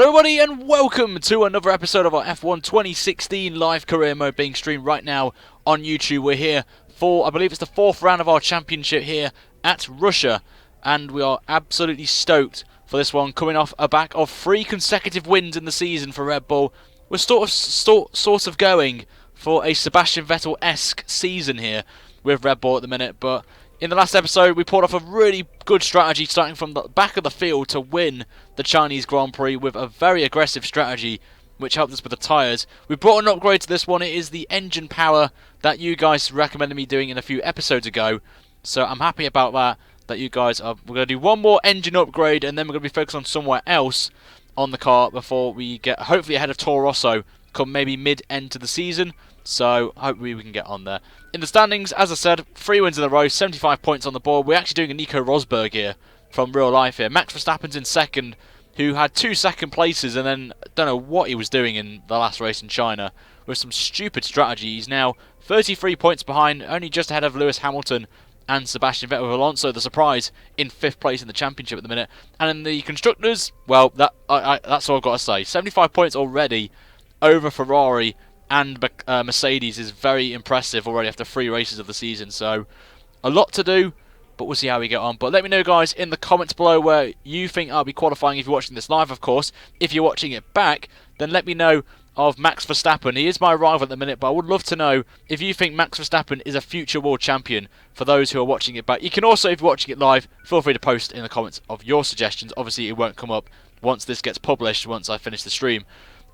Hello everybody and welcome to another episode of our F1 2016 live career mode being streamed right now on YouTube. We're here for, I believe it's the fourth round of our championship here at Russia, and we are absolutely stoked for this one, coming off a back of 3 consecutive wins in the season for Red Bull. We're sort of going for a Sebastian Vettel-esque season here with Red Bull at the minute, but in the last episode, we pulled off a really good strategy starting from the back of the field to win the Chinese Grand Prix with a very aggressive strategy which helped us with the tyres. We brought an upgrade to this one. It is the engine power that you guys recommended me doing in a few episodes ago. So I'm happy about that you guys are. We're going to do one more engine upgrade and then we're going to be focused on somewhere else on the car before we get hopefully ahead of Toro Rosso come maybe mid-end to the season. So hopefully we can get on there. In the standings, as I said, 3 wins in a row, 75 points on the board. We're actually doing a Nico Rosberg here from real life here. Max Verstappen's in second, who had 2 second places and then don't know what he was doing in the last race in China with some stupid strategy. He's now 33 points behind, only just ahead of Lewis Hamilton and Sebastian Vettel, with Alonso, the surprise, in 5th place in the championship at the minute. And in the constructors, well, that's all I've got to say. 75 points already over Ferrari and Mercedes is very impressive already after 3 races of the season. So a lot to do, but we'll see how we get on. But let me know, guys, in the comments below where you think I'll be qualifying if you're watching this live, of course. If you're watching it back, then let me know of Max Verstappen. He is my rival at the minute, but I would love to know if you think Max Verstappen is a future world champion for those who are watching it back. You can also, if you're watching it live, feel free to post in the comments of your suggestions. Obviously, it won't come up once this gets published, once I finish the stream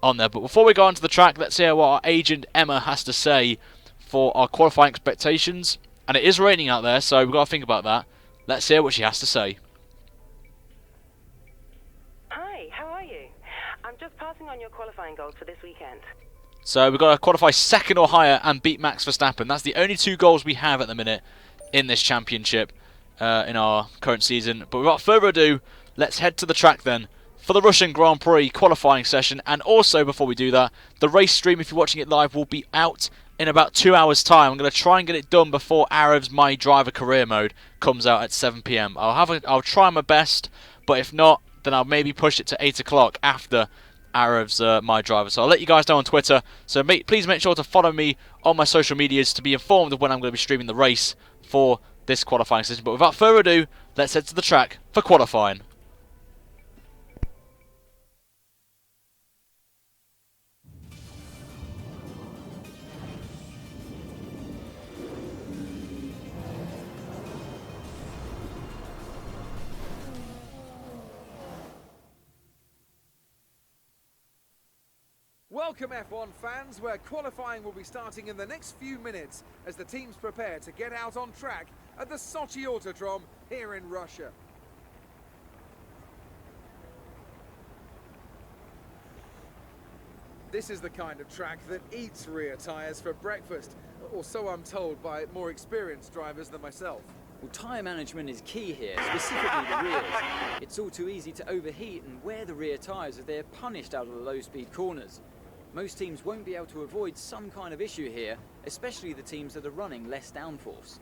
on there. But before we go onto the track, let's hear what our agent Emma has to say for our qualifying expectations. And it is raining out there, so we've got to think about that. Let's hear what she has to say. Hi, how are you? I'm just passing on your qualifying goals for this weekend. So we've got to qualify 2nd or higher and beat Max Verstappen. That's the only 2 goals we have at the minute in this championship in our current season. But without further ado, let's head to the track then for the Russian Grand Prix qualifying session. And also, before we do that, the race stream, if you're watching it live, will be out in about 2 hours' time. I'm going to try and get it done before Arev's My Driver career mode comes out at 7 PM. I'll try my best, but if not, then I'll maybe push it to 8 o'clock after Arev's My Driver. So I'll let you guys know on Twitter. So please make sure to follow me on my social medias to be informed of when I'm going to be streaming the race for this qualifying session. But without further ado, let's head to the track for qualifying. Welcome F1 fans, where qualifying will be starting in the next few minutes as the teams prepare to get out on track at the Sochi Autodrome here in Russia. This is the kind of track that eats rear tyres for breakfast, or so I'm told by more experienced drivers than myself. Well, tyre management is key here, specifically the rears. It's all too easy to overheat and wear the rear tyres as they're punished out of the low-speed corners. Most teams won't be able to avoid some kind of issue here, especially the teams that are running less downforce.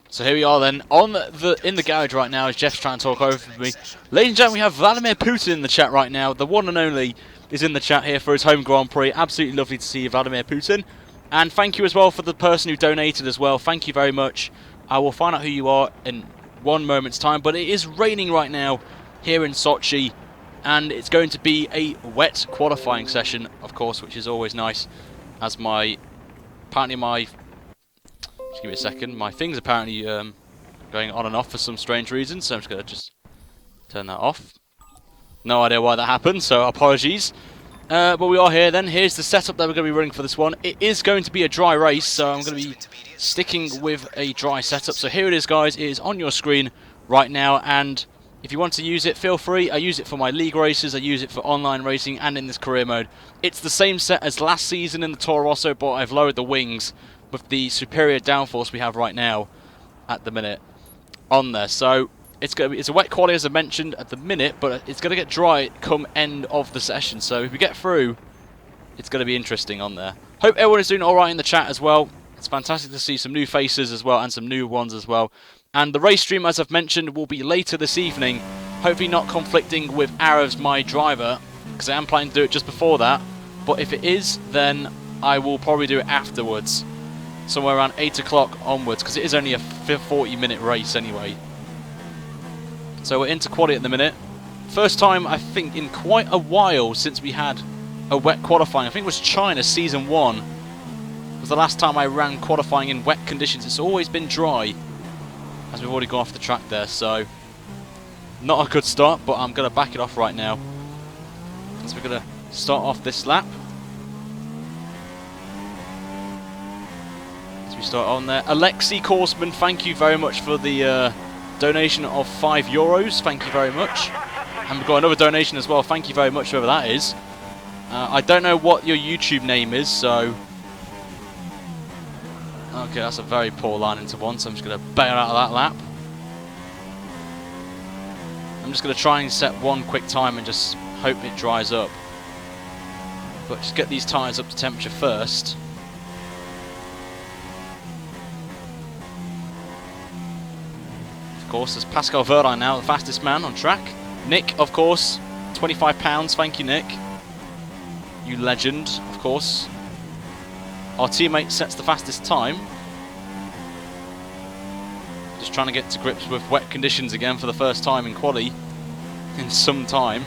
So here we are then, in the garage right now as Jeff's trying to talk over me. Ladies and gentlemen, we have Vladimir Putin in the chat right now. The one and only is in the chat here for his home Grand Prix. Absolutely lovely to see you, Vladimir Putin. And thank you as well for the person who donated as well. Thank you very much. I will find out who you are in 1 moment's time. But it is raining right now here in Sochi. And it's going to be a wet qualifying session, of course, which is always nice. As apparently my, just give me a second, my thing's apparently going on and off for some strange reason. So I'm just going to turn that off. No idea why that happened, so apologies. But we are here then. Here's the setup that we're going to be running for this one. It is going to be a dry race, so I'm going to be sticking with a dry setup. So here it is, guys. It is on your screen right now, and if you want to use it, feel free. I use it for my league races, I use it for online racing, and in this career mode. It's the same set as last season in the Toro Rosso, but I've lowered the wings with the superior downforce we have right now at the minute on there. So it's a wet quality, as I mentioned, at the minute, but it's going to get dry come end of the session. So if we get through, it's going to be interesting on there. Hope everyone is doing alright in the chat as well. It's fantastic to see some new faces as well, and some new ones as well. And the race stream, as I've mentioned, will be later this evening Hopefully not conflicting with Arev's my driver, because I am planning to do it just before that. But if it is, then I will probably do it afterwards, somewhere around 8 o'clock onwards, because it is only a 40-minute race anyway. So we're into quali at the minute. First time, I think, in quite a while since we had a wet qualifying. I think it was China Season 1. Was the last time I ran qualifying in wet conditions. It's always been dry, as we've already gone off the track there, so not a good start, but I'm going to back it off right now. So we're going to start off this lap. As we start on there. Alexei Korsman, thank you very much for the donation of €5. Thank you very much. And we've got another donation as well. Thank you very much, whoever that is. I don't know what your YouTube name is, so... Okay, that's a very poor line into one, so I'm just going to bail out of that lap. I'm just going to try and set one quick time and just hope it dries up. But just get these tyres up to temperature first. Of course, there's Pascal Verdine now, the fastest man on track. Nick, of course, £25. Thank you, Nick. You legend, of course. Our teammate sets the fastest time. Just trying to get to grips with wet conditions again for the first time in quali in some time.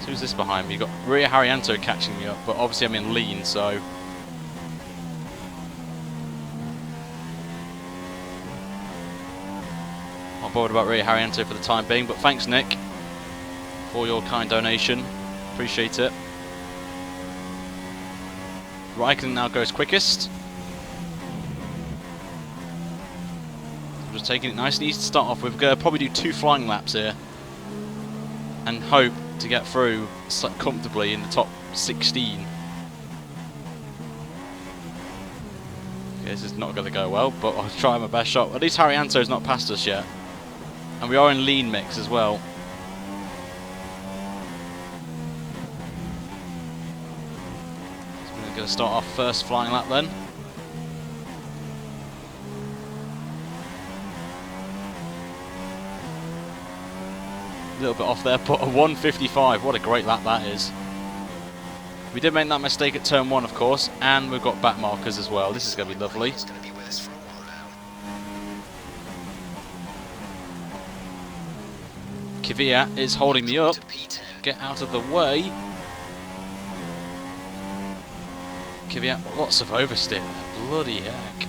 So who's this behind me? You've got Ria Harrianto catching me up, but obviously I'm in lean, so... Not bothered about Ria Harrianto for the time being, but thanks, Nick, for your kind donation. Appreciate it. Raikkonen now goes quickest. I'm just taking it nice and easy to start off with. We're going to probably do 2 flying laps here and hope to get through comfortably in the top 16. Okay, this is not going to go well, but I'll try my best shot. At least Harrianto's not past us yet. And we are in lean mix as well. Going to start off first flying lap then. A little bit off there, but a 1:55. What a great lap that is. We did make that mistake at turn 1, of course, and we've got back markers as well. This is going to be lovely. Kvyat is holding me up. Get out of the way. Kvyat, lots of oversteer. Bloody heck.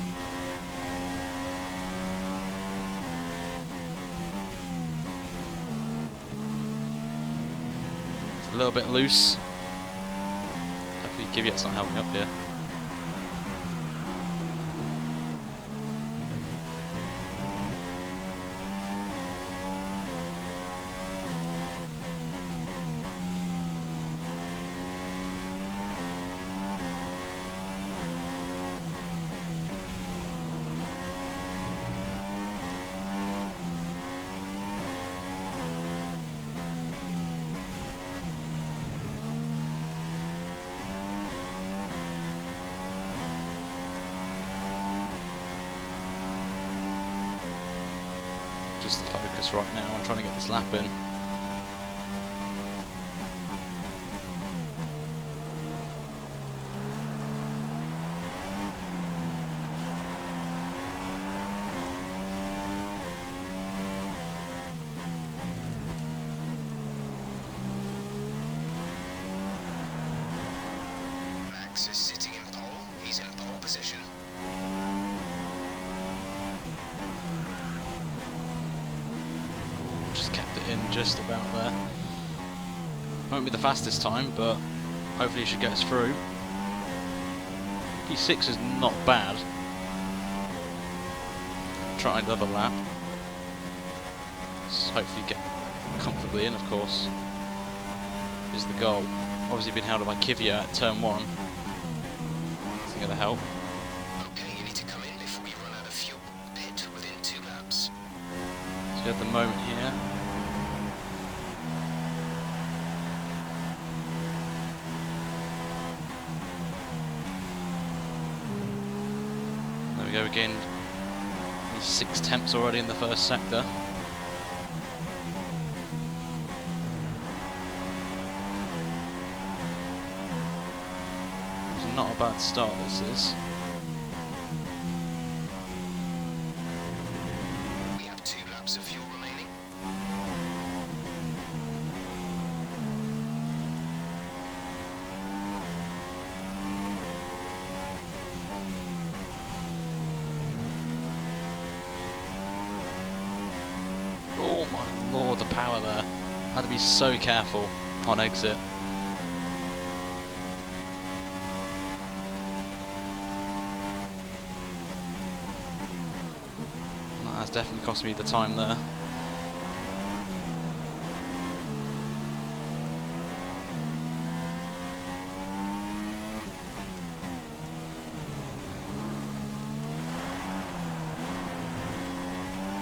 It's a little bit loose. Hopefully Kvyat's not helping up here. Just the focus right now. I'm trying to get this lap in. Max is sitting in pole. He's in pole position. In just about there. Won't be the fastest time, but hopefully it should get us through. P6 is not bad. Try another lap. Let's hopefully get comfortably in, of course, is the goal. Obviously been held up by Kvyat at turn 1. Isn't going to help. Okay, you need to come in before we run out of fuel. Pit within 2 laps. So we have the moment here. gained 6 temps already in the first sector. It's not a bad start, this is. We have 2 laps of fuel remaining. Oh my lord, the power there. Had to be so careful on exit. That has definitely cost me the time there.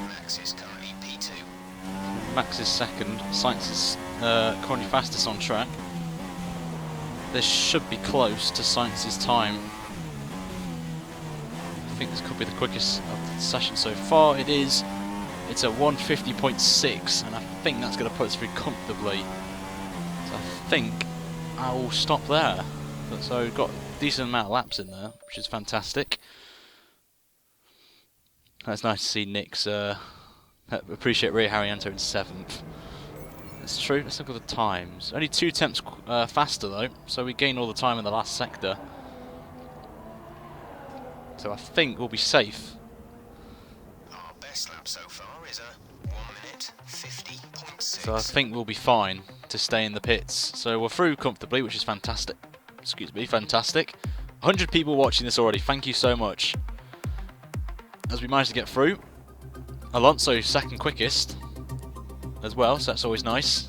Max is currently P2. Max is second, Sainz is currently fastest on track. This should be close to Sainz's time. I think this could be the quickest of the session so far. It is. It's a 150.6, and I think that's going to put us through comfortably. So I think I will stop there. So we've got a decent amount of laps in there, which is fantastic. That's nice to see Nick's. Appreciate Ray Harrianto in 7th. That's true. Let's look at the times. Only 2 temps faster though, so we gain all the time in the last sector. So I think we'll be safe. Our best lap so far is a 1 minute 50.6. So I think we'll be fine to stay in the pits. So we're through comfortably, which is fantastic. Excuse me, fantastic. 100 people watching this already. Thank you so much. As we managed to get through. Alonso second quickest as well, so that's always nice.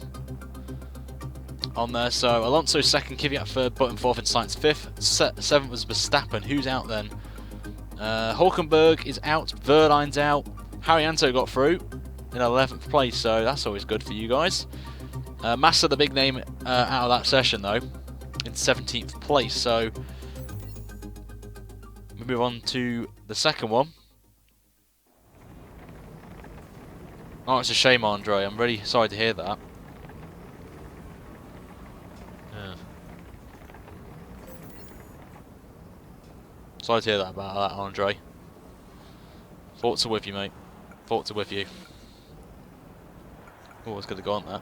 On there, so Alonso second, Kvyat third, Button fourth, and Sainz fifth. 7th was Verstappen. Who's out then? Hulkenberg is out, Verline's out. Harrianto got through in 11th place, so that's always good for you guys. Massa, the big name out of that session though, in 17th place. So we move on to the second one. Oh, it's a shame, Andre. I'm really sorry to hear that. Yeah. Sorry to hear that about that, Andre. Thoughts are with you, mate. Thoughts are with you. Oh, it's going to go on there.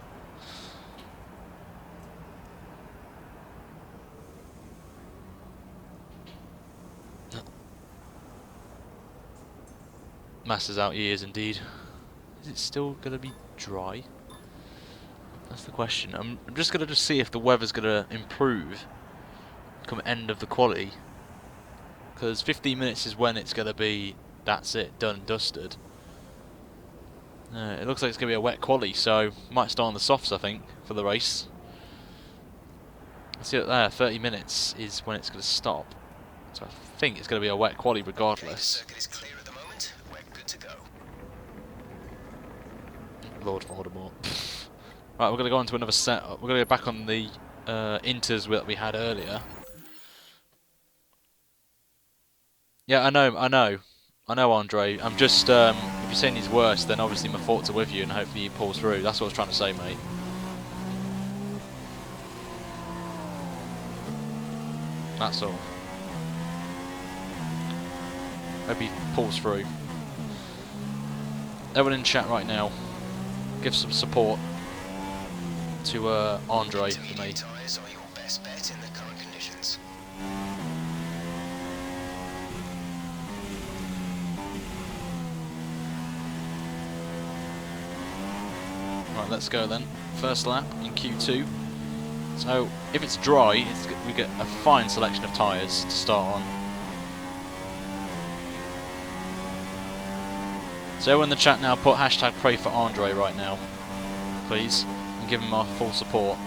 Massa's out, he is indeed. Is it still going to be dry? That's the question. I'm just going to see if the weather's going to improve come end of the quali. Because 15 minutes is when it's going to be, that's it, done and dusted. It looks like it's going to be a wet quali, so might start on the softs, I think, for the race. See it there, 30 minutes is when it's going to stop. So I think it's going to be a wet quali regardless. Okay, the circuit is clear at the moment. We're good to go. Lord Voldemort. Right, we're going to go on to another set. We're going to go back on the inters that we had earlier. Yeah, I know, Andre. I'm just, if you're saying he's worse, then obviously my thoughts are with you, and hopefully he pulls through. That's what I was trying to say, mate. That's all. Hope he pulls through. Everyone in chat right now, give some support to Andre for me. Intermediate tyres are your best bet in the current conditions. Right, let's go then. First lap in Q2. So if it's dry, we get a fine selection of tyres to start on. So everyone in the chat now, put hashtag pray for Andre right now, please, and give him our full support.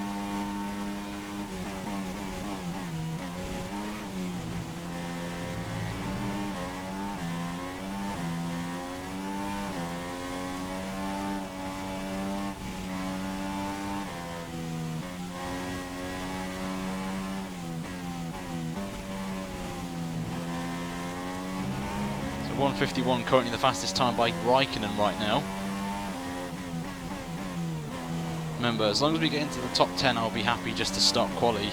1:51 currently the fastest time by Raikkonen right now. Remember, as long as we get into the top 10, I'll be happy just to start quali.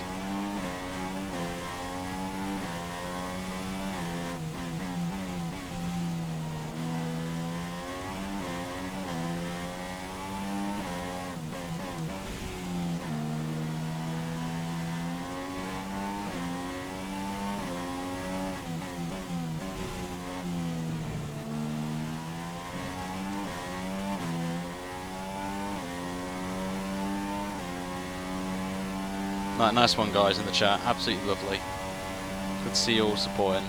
Right, nice one, guys, in the chat. Absolutely lovely. Good to see you all supporting.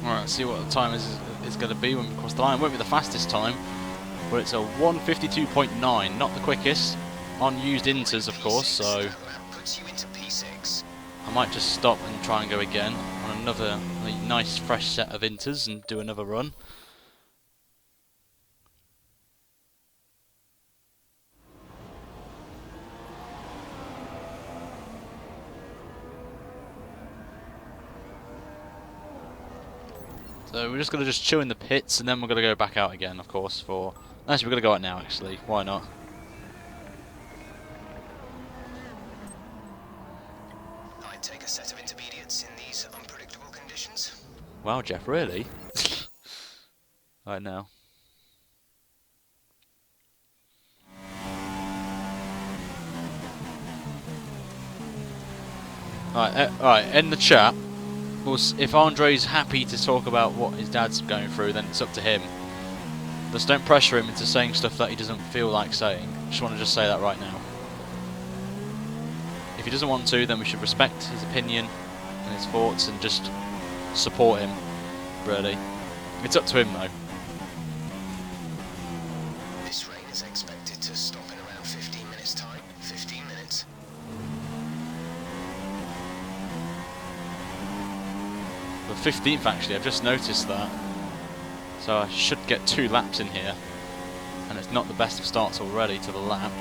Alright, let's see what the time is going to be when we cross the line. It won't be the fastest time, but it's a 1:52.9, not the quickest. On used inters, of course, so I might just stop and try and go again on another nice fresh set of inters and do another run. So we're just going to chill in the pits, and then we're going to go back out again, of course, for... Actually, we're going to go out now, actually. Why not? I'd take a set of intermediates in these unpredictable conditions. Wow, Jeff, really? Right now. Alright, in the chat, if Andre's happy to talk about what his dad's going through, then it's up to him. Just don't pressure him into saying stuff that he doesn't feel like saying. Just want to say that right now. If he doesn't want to, then we should respect his opinion and his thoughts and just support him, really. It's up to him, though. This rain is expected to stop in around 15 minutes time. 15 minutes. The 15th, actually, I've just noticed that. So I should get 2 laps in here. And it's not the best of starts already to the lap.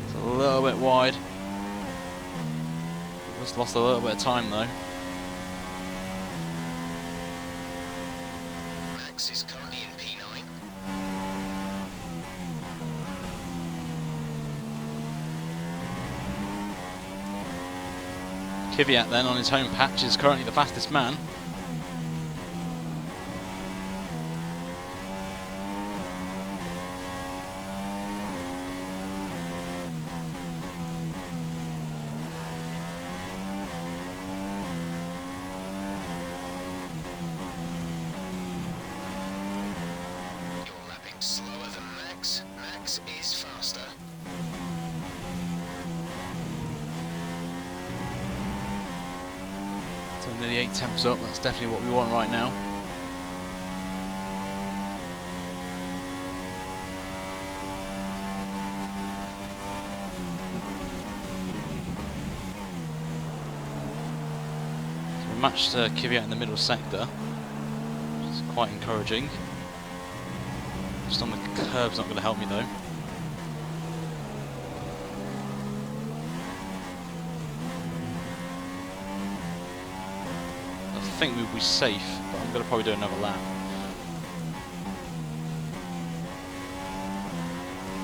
It's a little bit wide. Just lost a little bit of time, though. Max is currently in P9. Kvyat then on his home patch is currently the fastest man. You're lapping slower than Max. Max is faster. So nearly 8 temps up, that's definitely what we want right now. So we matched Kvyat in the middle sector, which is quite encouraging. Just on the curb's not going to help me though. I think we'll be safe, but I'm going to probably do another lap.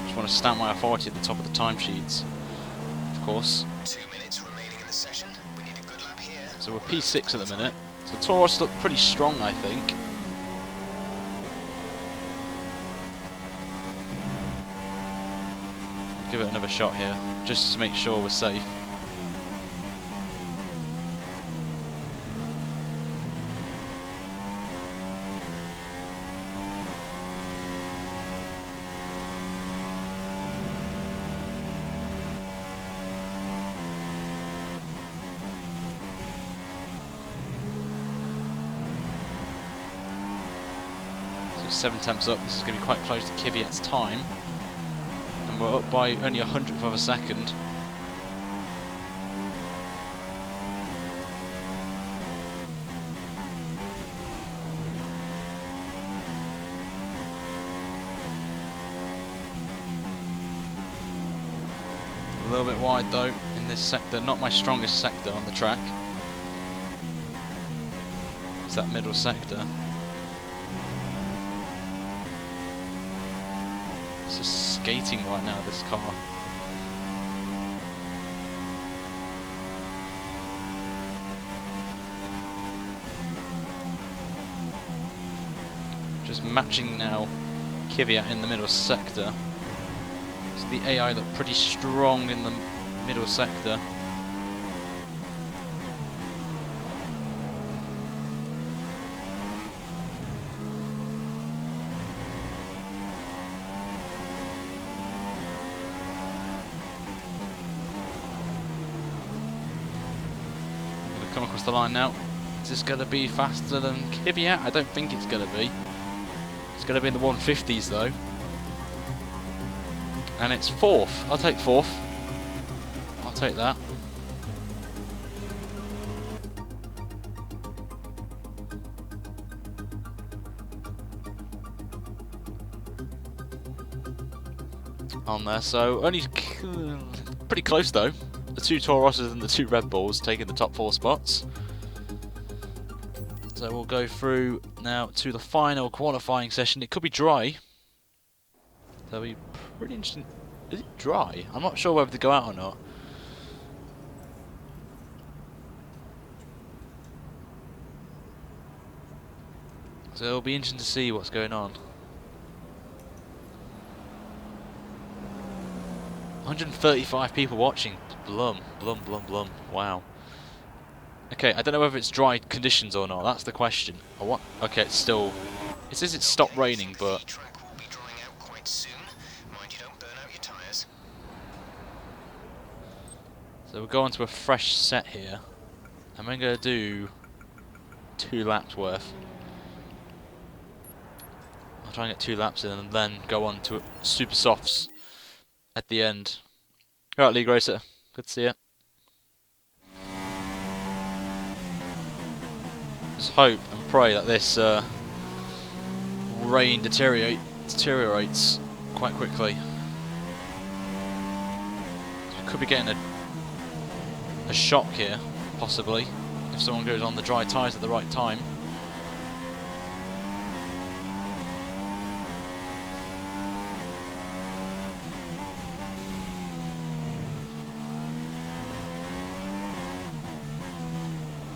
Just want to stamp my authority at the top of the timesheets, of course. 2 minutes remaining in the session. We need a good lap here. So we're P6 at the minute. So Taurus look pretty strong, I think. Give it another shot here, just to make sure we're safe. 7 tenths up. This is going to be quite close to Kvyat's time. And we're up by only 100th of a second. A little bit wide though in this sector, not my strongest sector on the track. It's that middle sector. It's just skating right now, this car. Just matching now Kvyat in the middle sector. So the AI look pretty strong in the middle sector. Gonna come across the line now. Is this gonna be faster than Kvyat? I don't think it's gonna be. It's gonna be in the 150s though. And it's 4th. I'll take 4th. I'll take that. On there, so only pretty close though. The 2 Tauroses and the 2 Red Bulls taking the top 4 spots. So we'll go through now to the final qualifying session. It could be dry. That'll be pretty interesting. Is it dry? I'm not sure whether to go out or not. So it'll be interesting to see what's going on. 135 people watching. Blum, blum, blum, blum. Wow. Okay, I don't know whether it's dry conditions or not. That's the question. Or what? Okay, it's still. It says it's stopped raining, but. So we'll go on to a fresh set here. And we're going to do 2 laps worth. I'll try and get 2 laps in and then go on to super softs at the end. Alright, League Racer. Good to see you. Just hope and pray that this rain deteriorates quite quickly. We could be getting a shock here, possibly, if someone goes on the dry tyres at the right time.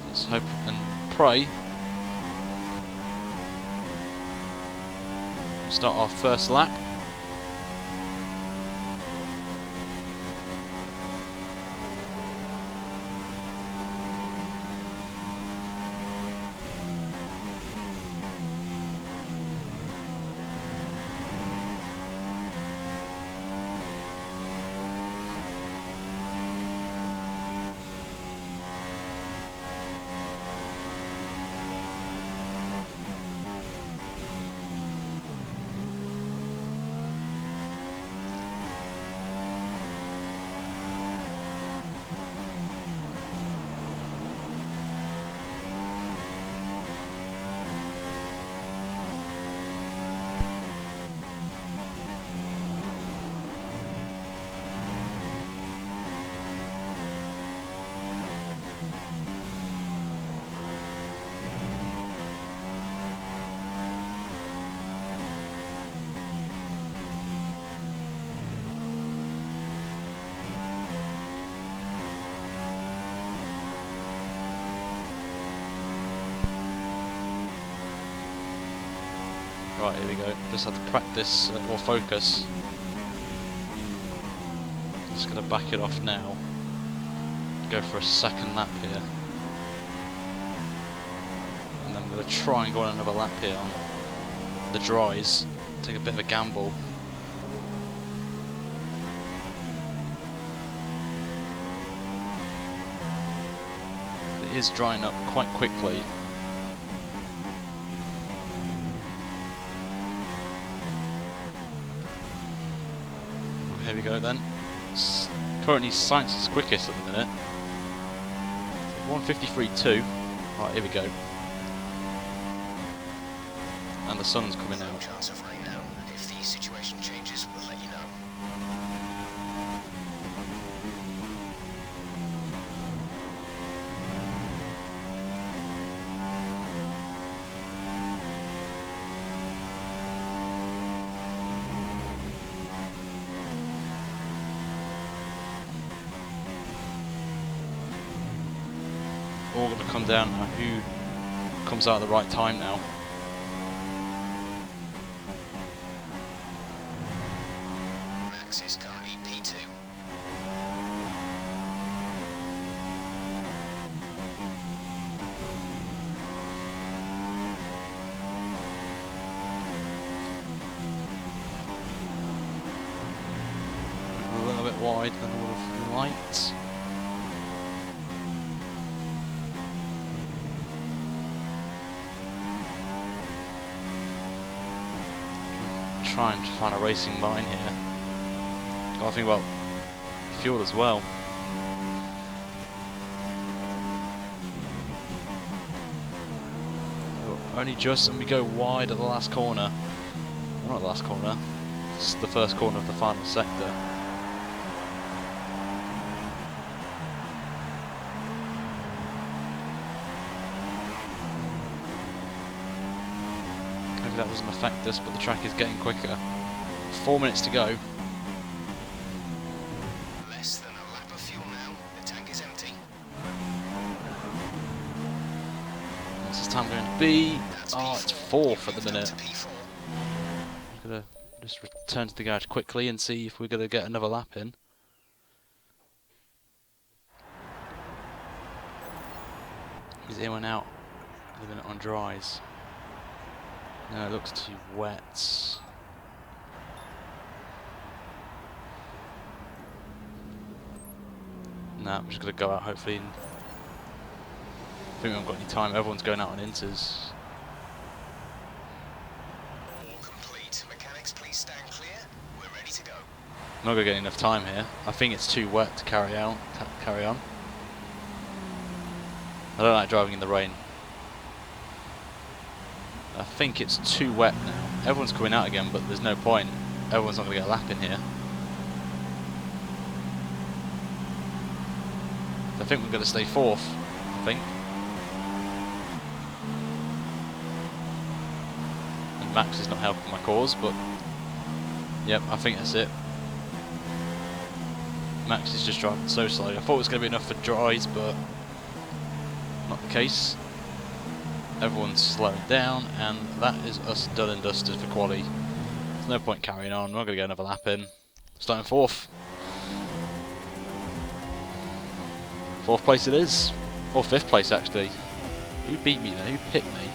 Let's hope and pray. Start our first lap. Right, here we go. Just have to practice or focus. Just going to back it off now. Go for a second lap here. And then I'm going to try and go on another lap here on the dries. Take a bit of a gamble. It is drying up quite quickly. go then. Currently Sainz is quickest at the minute. 1:53.2. Right, here we go. And the sun's coming No out. chance of rain now. If the situation changes, we'll let you know. All going to come down to who comes out at the right time now. Max is currently P2. A little bit wide than I would have liked. Trying to find a racing line here. Got to think about fuel as well. Only just, and we go wide at the last corner. Well, not the last corner. It's the first corner of the final sector. Maybe that doesn't affect us, but the track is getting quicker. 4 minutes to go. Less than a lap of fuel now. The tank is empty. What's this time going to be? That's Oh, P4. it's fourth at You've the moved up minute. to P4. I'm gonna just return to the garage quickly and see if we're gonna get another lap in. He's in and out. Living it on dries. No, it looks too wet. Nah, I'm just gonna go out hopefully. And I think we haven't got any time. Everyone's going out on inters. All complete. Mechanics, please stand clear. We're ready to go. I'm not gonna get enough time here. I think it's too wet to carry on. I don't like driving in the rain. I think it's too wet now. Everyone's coming out again, but there's no point. Everyone's not gonna get a lap in here. I think we're gonna stay fourth. I think. And Max is not helping my cause, but yep, I think that's it. Max is just driving so slowly. I thought it was going to be enough for dries, but not the case. Everyone's slowing down, and that is us done and dusted for quali. There's no point carrying on. We're not going to get another lap in. Starting fourth. Fourth place it is. Or fifth place, actually. Who beat me there? Who picked me?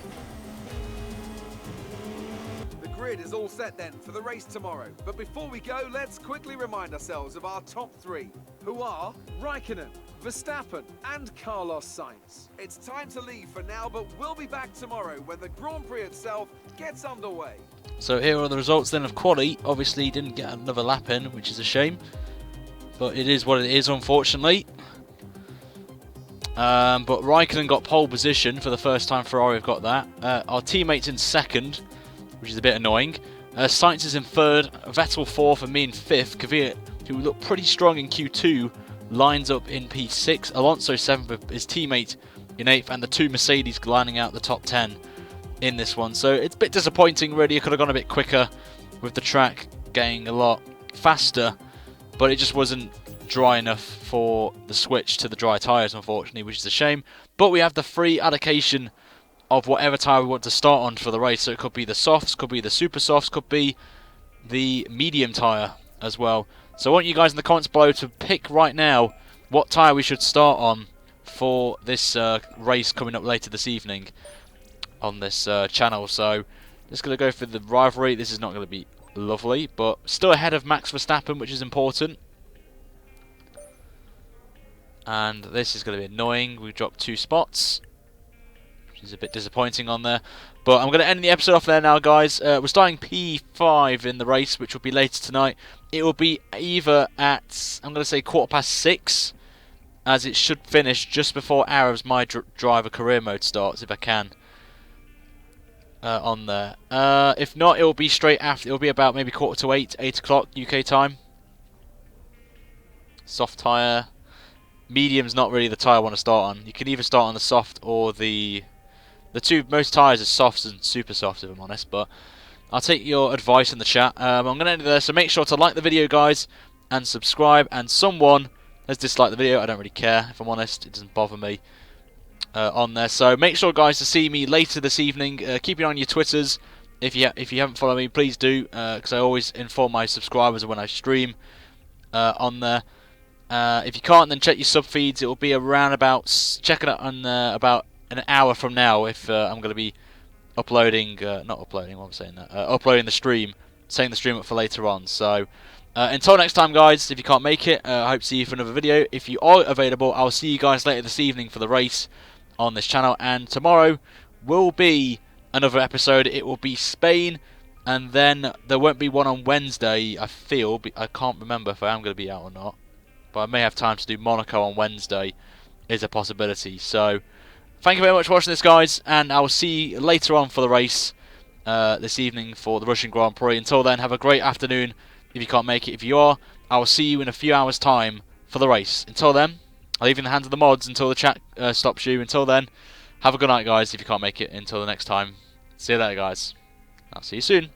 The grid is all set then for the race tomorrow. But before we go, let's quickly remind ourselves of our top three, who are Raikkonen, Verstappen and Carlos Sainz. It's time to leave for now, but we'll be back tomorrow when the Grand Prix itself gets underway. So here are the results then of quali. Obviously didn't get another lap in, which is a shame. But it is what it is, unfortunately. But Raikkonen got pole position for the first time. Ferrari have got that. Our teammates in second, which is a bit annoying. Sainz is in third, Vettel fourth, and me in fifth. Kvyat, who looked pretty strong in Q2, lines up in P6. Alonso seventh with his teammate in eighth, and the two Mercedes lining out the top 10 in this one. So it's a bit disappointing, really. It could have gone a bit quicker with the track getting a lot faster, but it just wasn't dry enough for the switch to the dry tyres, unfortunately, which is a shame. But we have the free allocation of whatever tyre we want to start on for the race. So it could be the softs, could be the super softs, could be the medium tyre as well. So I want you guys in the comments below to pick right now what tyre we should start on for this race coming up later this evening on this channel. So just going to go for the rivalry. This is not going to be lovely, but still ahead of Max Verstappen, which is important. And this is going to be annoying. We dropped 2 spots. which is a bit disappointing on there. But I'm going to end the episode off there now, guys. We're starting P5 in the race, which will be later tonight. It will be either at, I'm going to say 6:15, as it should finish just before Arab's My Driver career mode starts, if I can. On there. If not, it will be straight after. It will be about maybe 7:45, 8 o'clock UK time. Soft tyre. Medium's not really the tyre I want to start on. You can either start on the soft or the two most tyres are softs and super softs, if I'm honest. But I'll take your advice in the chat. I'm going to end it there, so make sure to like the video, guys, and subscribe. And someone has disliked the video. I don't really care, if I'm honest. It doesn't bother me on there. So make sure, guys, to see me later this evening. Keep an eye on your Twitters. If you haven't followed me, please do, because I always inform my subscribers when I stream on there. If you can't, then check your sub feeds. It will be around about, check it out on about an hour from now, if I'm going to be uploading, not uploading, what am I saying that? Uploading the stream, setting the stream up for later on. So until next time, guys, if you can't make it, I hope to see you for another video. If you are available, I'll see you guys later this evening for the race on this channel. And tomorrow will be another episode. It will be Spain, and then there won't be one on Wednesday, I feel. I can't remember if I am going to be out or not. But I may have time to do Monaco on Wednesday, is a possibility. So, thank you very much for watching this, guys, and I will see you later on for the race this evening for the Russian Grand Prix. Until then, have a great afternoon if you can't make it. If you are, I will see you in a few hours' time for the race. Until then, I'll leave you in the hands of the mods until the chat stops you. Until then, have a good night, guys, if you can't make it. Until the next time, see you later, guys. I'll see you soon.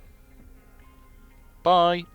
Bye.